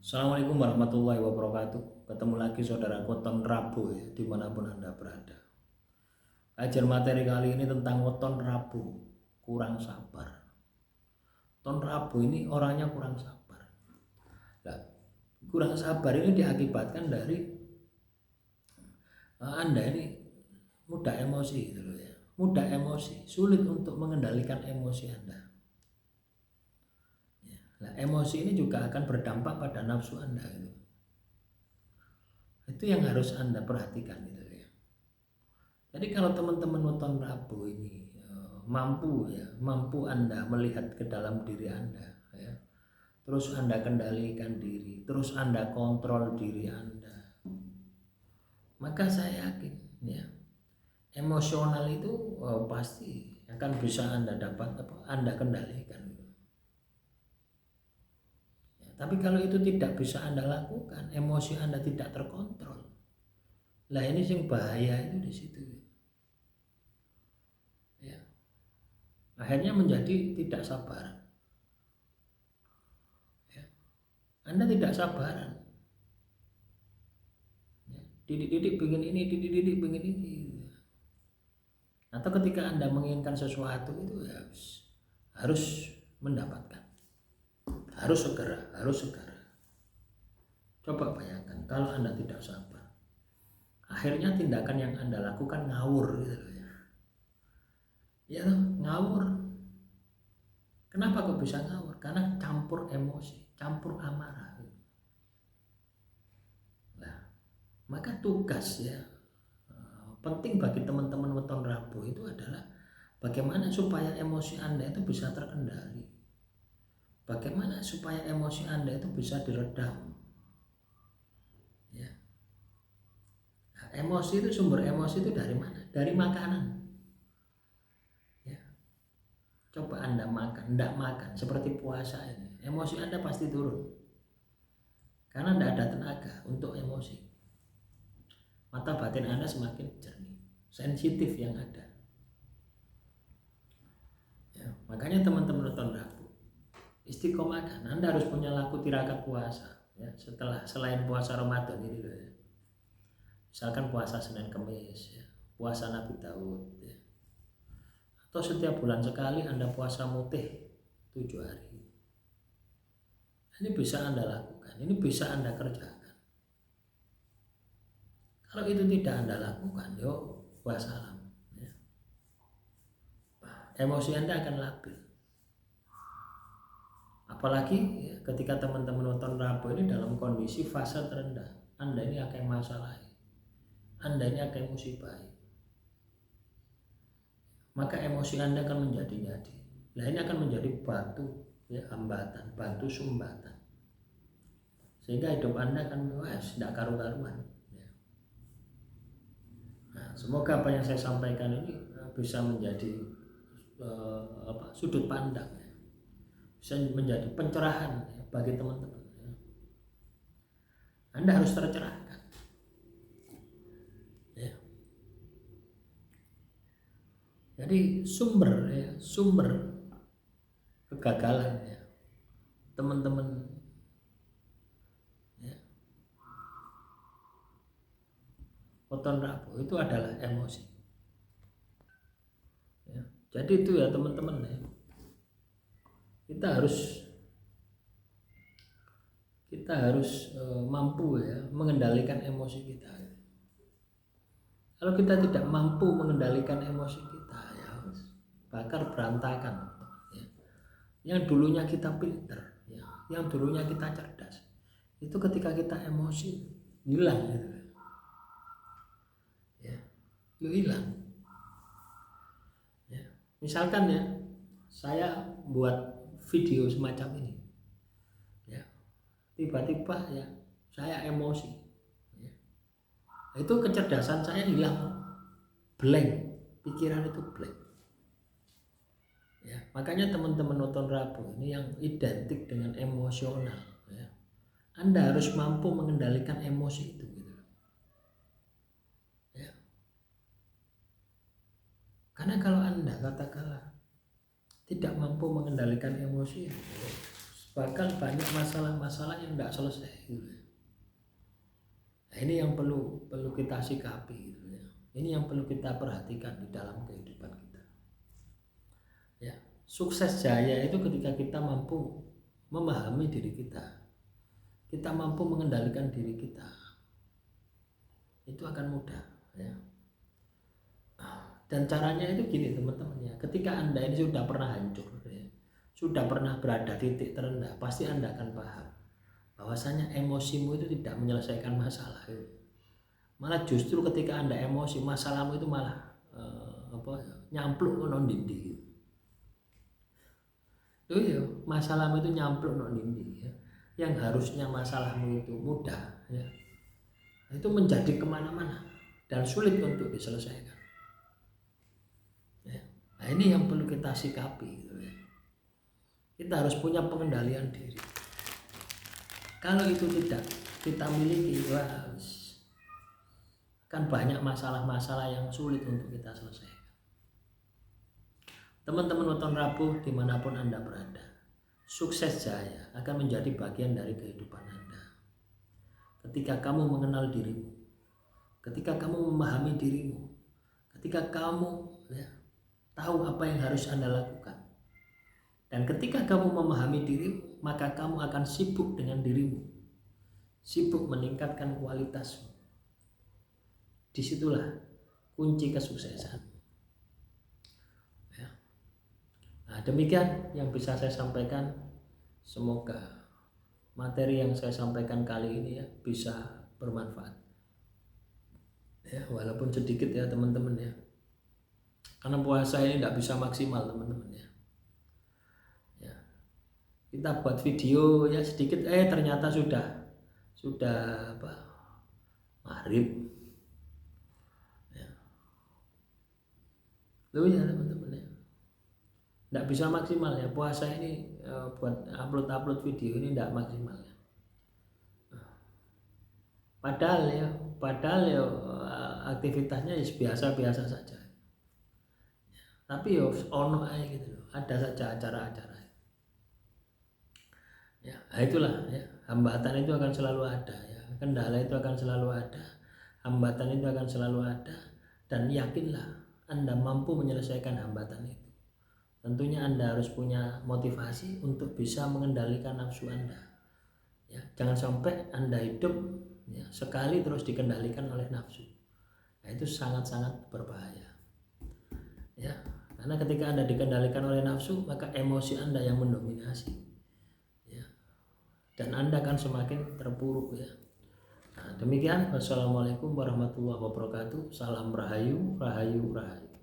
Assalamualaikum warahmatullahi wabarakatuh. Ketemu lagi saudara weton Rabu ya, dimanapun Anda berada. Kajian materi kali ini tentang weton Rabu, kurang sabar. Weton Rabu ini orangnya kurang sabar. Nah, kurang sabar ini diakibatkan dari Anda ini mudah emosi gitu loh ya. Mudah emosi, sulit untuk mengendalikan emosi Anda. Nah, emosi ini juga akan berdampak pada nafsu Anda gitu. Itu yang harus Anda perhatikan gitu ya. Jadi kalau teman-teman nonton Rabu ini mampu Anda melihat ke dalam diri Anda ya. Terus Anda kendalikan diri, terus Anda kontrol diri Anda. Maka saya yakin ya, emosional itu pasti akan bisa Anda Anda kendalikan. Ya, tapi kalau itu tidak bisa Anda lakukan, emosi Anda tidak terkontrol. Lah ini yang bahaya itu di situ. Ya. Akhirnya menjadi tidak sabaran. Ya. Anda tidak sabaran. Ya. Didik pengen ini, didik pengen ini. Atau ketika Anda menginginkan sesuatu itu ya harus mendapatkan. Harus segera. Coba bayangkan kalau Anda tidak sabar. Akhirnya tindakan yang Anda lakukan ngawur gitu ya. Ya ngawur. Kenapa kok bisa ngawur? Karena campur emosi, campur amarah. Nah, maka tugas ya penting bagi teman-teman weton Rabu itu adalah bagaimana supaya emosi Anda itu bisa terkendali. Bagaimana supaya emosi Anda itu bisa diredam. Ya. Nah, emosi itu sumber emosi itu dari mana? Dari makanan. Ya. Coba Anda makan, tidak makan seperti puasa ini. Emosi Anda pasti turun. Karena tidak ada tenaga untuk emosi. Mata batin Anda semakin jernih, sensitif yang ada. Ya, makanya teman-teman nonton Rabu, istiqomahkan. Anda harus punya laku tirakat puasa ya, selain puasa Ramadan ini loh ya. Misalkan puasa Senin Kemis ya, puasa Nabi Daud ya. Atau setiap bulan sekali Anda puasa mutih 7 hari. Ini bisa Anda lakukan, ini bisa Anda kerjakan. Kalau itu tidak Anda lakukan, yo wassalam ya. Emosi Anda akan labil. Apalagi ya, ketika teman-teman nonton Rabu ini dalam kondisi fase terendah, Anda ini akan masalah, Anda ini akan musibah, maka emosi Anda akan menjadi-jadi. Nah ini akan menjadi batu ya, hambatan, batu sumbatan, sehingga hidup Anda akan tidak karu-karuan ya. Nah, semoga apa yang saya sampaikan ini bisa menjadi sudut pandang ya. Bisa menjadi pencerahan ya, bagi teman-teman ya. Anda harus tercerahkan ya. Jadi sumber kegagalan ya teman-teman ya, weton Rabu itu adalah emosi ya. Jadi itu ya teman-teman ya, kita harus mampu ya mengendalikan emosi kita. Kalau kita tidak mampu mengendalikan emosi kita ya bakar berantakan ya. Yang dulunya kita pinter ya, yang dulunya kita cerdas, itu ketika kita emosi hilang gitu ya, itu hilang ya. Misalkan ya saya buat video semacam ini ya, tiba-tiba ya saya emosi ya. Itu kecerdasan saya hilang, blank, pikiran itu blank ya. Makanya teman-teman nonton Rabu ini yang identik dengan emosional ya, Anda harus mampu mengendalikan emosi itu gitu ya. Karena kalau Anda katakanlah tidak mampu mengendalikan emosi, Bahkan banyak masalah-masalah yang tidak selesai gitu. Nah, ini yang perlu kita sikapi gitu ya. Ini yang perlu kita perhatikan di dalam kehidupan kita. Ya, sukses jaya itu ketika kita mampu memahami diri kita. Kita mampu mengendalikan diri kita. Itu akan mudah ya. Dan caranya itu gini teman-teman ya. Ketika Anda ini sudah pernah hancur ya, sudah pernah berada di titik terendah, pasti Anda akan paham bahwasanya emosimu itu tidak menyelesaikan masalah ya. Malah justru ketika Anda emosi, masalahmu itu malah nyampluk ke non dindi. Itu ya, masalahmu itu nyampluk non dindi ya. Yang harusnya masalahmu itu mudah ya, itu menjadi kemana-mana dan sulit untuk diselesaikan ya. Nah, ini yang perlu kita sikapi gitu ya. Kita harus punya pengendalian diri. Kalau itu tidak kita miliki, wah, kan banyak masalah-masalah yang sulit untuk kita selesaikan. Teman-teman Weton Rabu dimanapun Anda berada, sukses jaya akan menjadi bagian dari kehidupan Anda. Ketika kamu mengenal dirimu, ketika kamu memahami dirimu, ketika kamu ya, tahu apa yang harus Anda lakukan, dan ketika kamu memahami dirimu, maka kamu akan sibuk dengan dirimu, sibuk meningkatkan kualitasmu. Disitulah kunci kesuksesan ya. Nah, demikian yang bisa saya sampaikan. Semoga materi yang saya sampaikan kali ini ya bisa bermanfaat ya, walaupun sedikit ya teman-teman ya, karena puasa ini tidak bisa maksimal teman-teman ya. Kita buat video ya sedikit, ternyata sudah maghrib ya. Loh ya teman-teman ya, tidak bisa maksimal ya puasa ini, buat upload video ini tidak maksimal ya. Padahal ya aktivitasnya ya biasa-biasa saja. Tapi ya ono aja gitu loh, ada saja acara-acara. Ya, itulah ya, hambatan itu akan selalu ada ya, kendala itu akan selalu ada, hambatan itu akan selalu ada, dan yakinlah Anda mampu menyelesaikan hambatan itu. Tentunya Anda harus punya motivasi untuk bisa mengendalikan nafsu Anda. Ya, jangan sampai Anda hidup ya, sekali terus dikendalikan oleh nafsu. Nah, itu sangat-sangat berbahaya. Ya, karena ketika Anda dikendalikan oleh nafsu, maka emosi Anda yang mendominasi. Dan Anda akan semakin terpuruk ya. Nah, demikian. Wassalamualaikum warahmatullahi wabarakatuh. Salam rahayu, rahayu, rahayu.